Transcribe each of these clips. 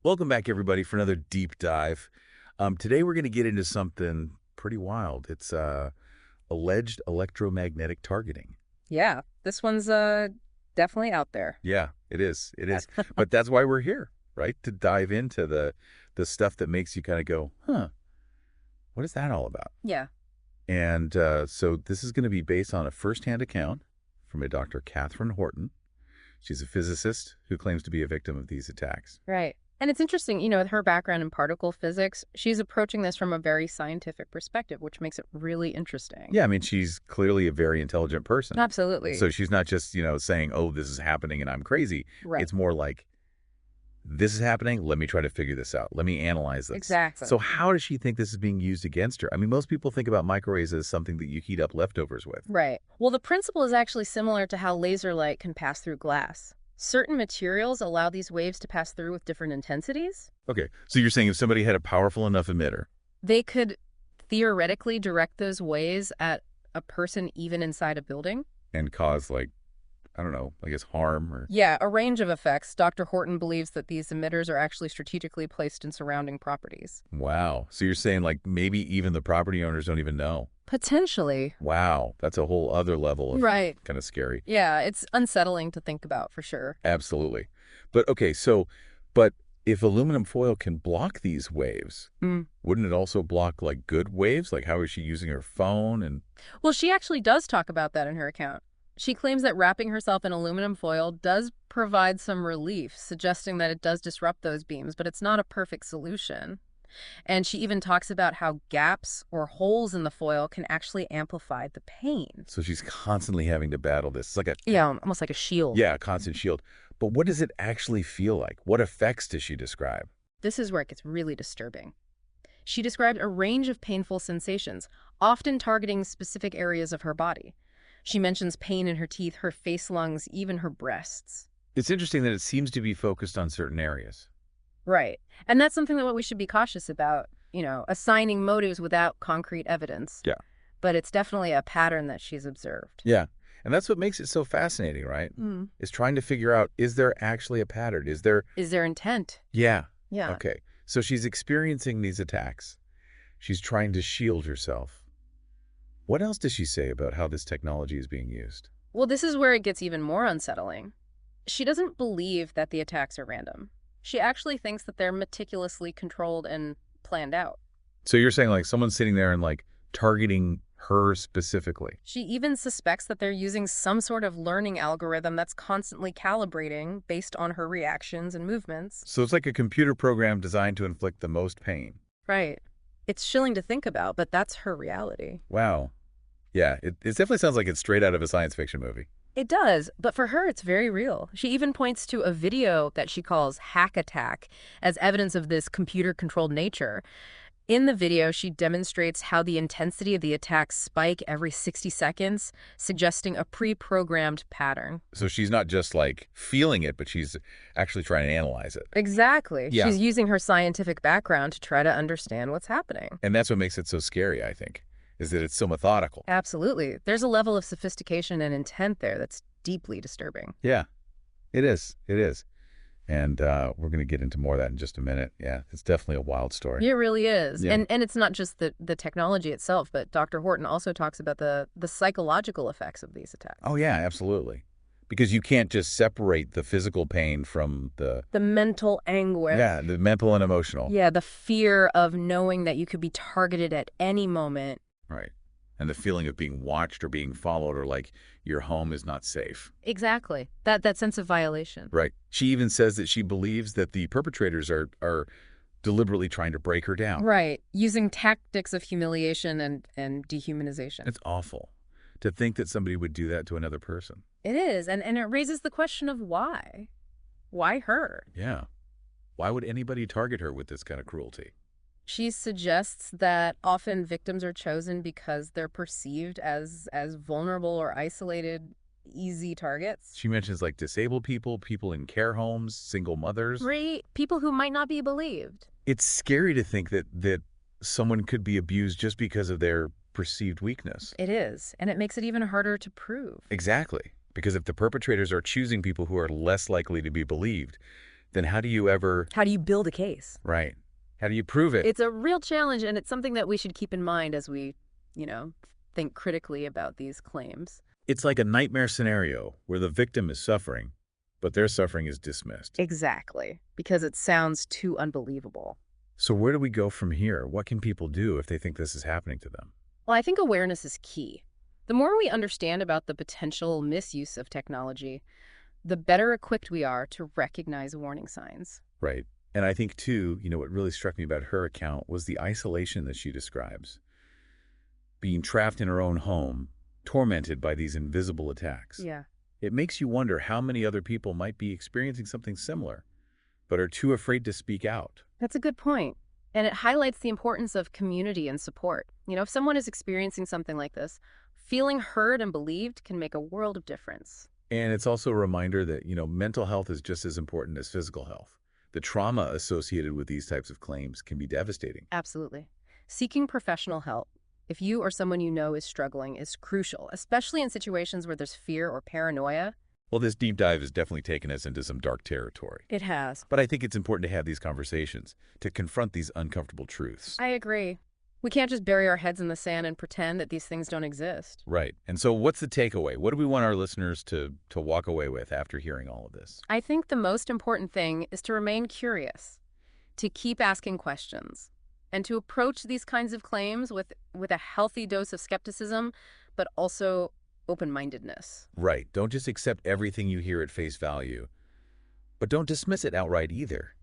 Welcome back, everybody, for another deep dive. Today, we're going to get into something pretty wild. It's alleged electromagnetic targeting. Yeah, this one's definitely out there. Yeah, it is. It is. But that's why we're here, right? To dive into the stuff that makes you kind of go, huh, what is that all about? Yeah. And so this is going to be based on a firsthand account from a Dr. Catherine Horton. She's a physicist who claims to be a victim of these attacks. Right. And it's interesting, with her background in particle physics, she's approaching this from a very scientific perspective, which makes it really interesting. Yeah, I mean, she's clearly a very intelligent person. Absolutely. So she's not just, saying, oh, this is happening and I'm crazy. Right. It's more like, this is happening. Let me try to figure this out. Let me analyze this. Exactly. So how does she think this is being used against her? I mean, most people think about microwaves as something that you heat up leftovers with. Right. Well, the principle is actually similar to how laser light can pass through glass. Certain materials allow these waves to pass through with different intensities. Okay. So you're saying if somebody had a powerful enough emitter. They could theoretically direct those waves at a person even inside a building. And cause, like, I don't know, I guess harm or... Yeah, a range of effects. Dr. Horton believes that these emitters are actually strategically placed in surrounding properties. Wow. So you're saying, like, maybe even the property owners don't even know. Potentially. Wow. That's a whole other level of Right. kind of scary. Yeah, it's unsettling to think about for sure. Absolutely. But okay, but if aluminum foil can block these waves, wouldn't it also block like good waves? Like how is she using her phone and... Well, she actually does talk about that in her account. She claims that wrapping herself in aluminum foil does provide some relief, suggesting that it does disrupt those beams, but it's not a perfect solution. And she even talks about how gaps or holes in the foil can actually amplify the pain. So she's constantly having to battle this. It's like a... Yeah, almost like a shield. Yeah, a constant shield. But what does it actually feel like? What effects does she describe? This is where it gets really disturbing. She described a range of painful sensations, often targeting specific areas of her body. She mentions pain in her teeth, her face, lungs, even her breasts. It's interesting that it seems to be focused on certain areas. Right. And that's something that we should be cautious about, assigning motives without concrete evidence. Yeah. But it's definitely a pattern that she's observed. Yeah. And that's what makes it so fascinating, right? Is trying to figure out, is there actually a pattern? Is there intent? Yeah. Yeah. Okay. So she's experiencing these attacks. She's trying to shield herself. What else does she say about how this technology is being used? Well, this is where it gets even more unsettling. She doesn't believe that the attacks are random. She actually thinks that they're meticulously controlled and planned out. So you're saying like someone's sitting there and like targeting her specifically? She even suspects that they're using some sort of learning algorithm that's constantly calibrating based on her reactions and movements. So it's like a computer program designed to inflict the most pain. Right. It's chilling to think about, but that's her reality. Wow. Yeah, it definitely sounds like it's straight out of a science fiction movie. It does, but for her, it's very real. She even points to a video that she calls Hack Attack as evidence of this computer-controlled nature. In the video, she demonstrates how the intensity of the attacks spike every 60 seconds, suggesting a pre-programmed pattern. So she's not just like feeling it, but she's actually trying to analyze it. Exactly. Yeah. She's using her scientific background to try to understand what's happening. And that's what makes it so scary, I think, is that it's so methodical. Absolutely. There's a level of sophistication and intent there that's deeply disturbing. Yeah, it is. It is. And we're going to get into more of that in just a minute. Yeah, it's definitely a wild story. It really is. Yeah. And it's not just the technology itself, but Dr. Horton also talks about the psychological effects of these attacks. Oh, yeah, absolutely. Because you can't just separate the physical pain from the mental anguish. Yeah, the mental and emotional. Yeah, the fear of knowing that you could be targeted at any moment. Right. And the feeling of being watched or being followed or like your home is not safe. Exactly. That sense of violation. Right. She even says that she believes that the perpetrators are deliberately trying to break her down. Right. Using tactics of humiliation and dehumanization. It's awful to think that somebody would do that to another person. It is. And it raises the question of why. Why her? Yeah. Why would anybody target her with this kind of cruelty? She suggests that often victims are chosen because they're perceived as vulnerable or isolated, easy targets. She mentions like disabled people, people in care homes, single mothers. Right. People who might not be believed. It's scary to think that someone could be abused just because of their perceived weakness. It is. And it makes it even harder to prove. Exactly. Because if the perpetrators are choosing people who are less likely to be believed, then how do you ever... How do you build a case? Right. How do you prove it? It's a real challenge, and it's something that we should keep in mind as we, think critically about these claims. It's like a nightmare scenario where the victim is suffering, but their suffering is dismissed. Exactly, because it sounds too unbelievable. So where do we go from here? What can people do if they think this is happening to them? Well, I think awareness is key. The more we understand about the potential misuse of technology, the better equipped we are to recognize warning signs. Right. And I think, too, what really struck me about her account was the isolation that she describes. Being trapped in her own home, tormented by these invisible attacks. Yeah. It makes you wonder how many other people might be experiencing something similar, but are too afraid to speak out. That's a good point. And it highlights the importance of community and support. If someone is experiencing something like this, feeling heard and believed can make a world of difference. And it's also a reminder that, mental health is just as important as physical health. The trauma associated with these types of claims can be devastating. Absolutely. Seeking professional help, if you or someone you know is struggling, is crucial, especially in situations where there's fear or paranoia. Well, this deep dive has definitely taken us into some dark territory. It has. But I think it's important to have these conversations, to confront these uncomfortable truths. I agree. We can't just bury our heads in the sand and pretend that these things don't exist. Right. And so what's the takeaway? What do we want our listeners to walk away with after hearing all of this? I think the most important thing is to remain curious, to keep asking questions, and to approach these kinds of claims with a healthy dose of skepticism, but also open-mindedness. Right. Don't just accept everything you hear at face value, but don't dismiss it outright either.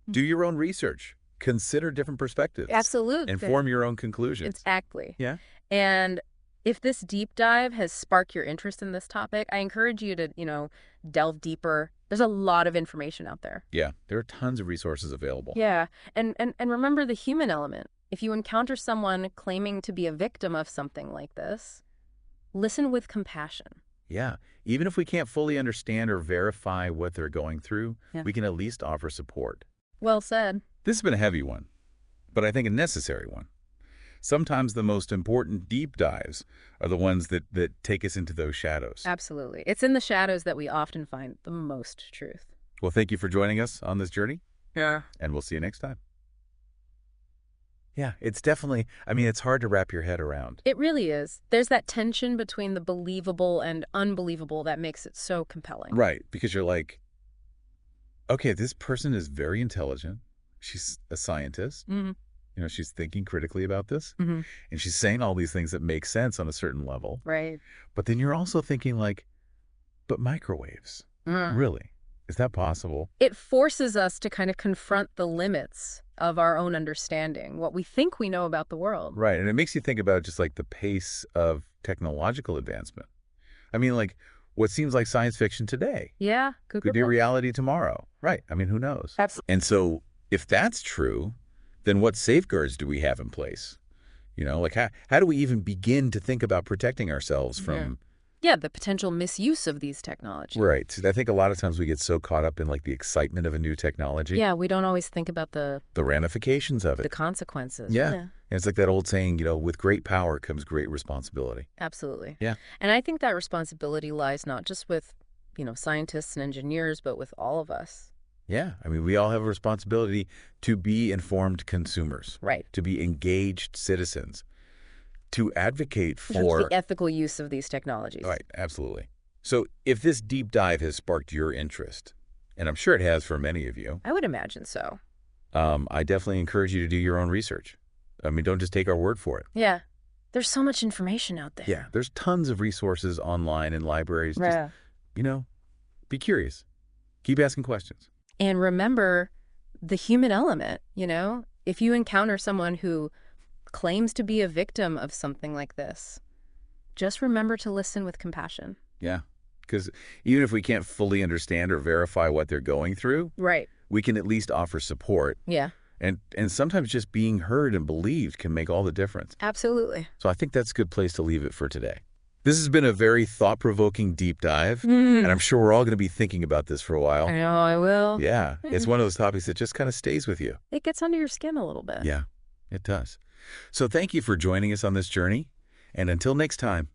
Do your own research. Consider different perspectives. Absolutely. And form your own conclusions. Exactly. Yeah. And if this deep dive has sparked your interest in this topic, I encourage you to, delve deeper. There's a lot of information out there. Yeah, there are tons of resources available. Yeah. And remember the human element. If you encounter someone claiming to be a victim of something like this, listen with compassion. Yeah. Even if we can't fully understand or verify what they're going through, we can at least offer support. Well said. This has been a heavy one, but I think a necessary one. Sometimes the most important deep dives are the ones that take us into those shadows. Absolutely. It's in the shadows that we often find the most truth. Well, thank you for joining us on this journey. Yeah. And we'll see you next time. Yeah, it's definitely, it's hard to wrap your head around. It really is. There's that tension between the believable and unbelievable that makes it so compelling. Right, because you're like, okay, this person is very intelligent. She's a scientist. Mm-hmm. She's thinking critically about this. Mm-hmm. And she's saying all these things that make sense on a certain level. Right. But then you're also thinking but microwaves, really? Is that possible? It forces us to kind of confront the limits of our own understanding, what we think we know about the world. Right. And it makes you think about just the pace of technological advancement. What seems like science fiction today Yeah. could be reality tomorrow. Right. Who knows? Absolutely. And so if that's true, then what safeguards do we have in place? How do we even begin to think about protecting ourselves from... Yeah, the potential misuse of these technologies. Right. I think a lot of times we get so caught up in the excitement of a new technology. Yeah, we don't always think about the ramifications of it. The consequences. Yeah. And it's like that old saying, with great power comes great responsibility. Absolutely. Yeah. And I think that responsibility lies not just with, scientists and engineers, but with all of us. Yeah. We all have a responsibility to be informed consumers. Right. To be engaged citizens. To advocate for the ethical use of these technologies. Right, absolutely. So if this deep dive has sparked your interest, and I'm sure it has for many of you. I would imagine so. I definitely encourage you to do your own research. Don't just take our word for it. Yeah. There's so much information out there. Yeah, there's tons of resources online and libraries. Right. Just, be curious. Keep asking questions. And remember the human element, If you encounter someone who claims to be a victim of something like this, just remember to listen with compassion. Yeah, because even if we can't fully understand or verify what they're going through, right, we can at least offer support. Yeah. And sometimes just being heard and believed can make all the difference. Absolutely. So I think that's a good place to leave it for today. This has been a very thought-provoking deep dive, and I'm sure we're all going to be thinking about this for a while. I know I will. Yeah, it's one of those topics that just kind of stays with you. It gets under your skin a little bit. Yeah, it does. So thank you for joining us on this journey. And until next time,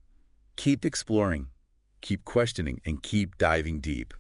keep exploring, keep questioning, and keep diving deep.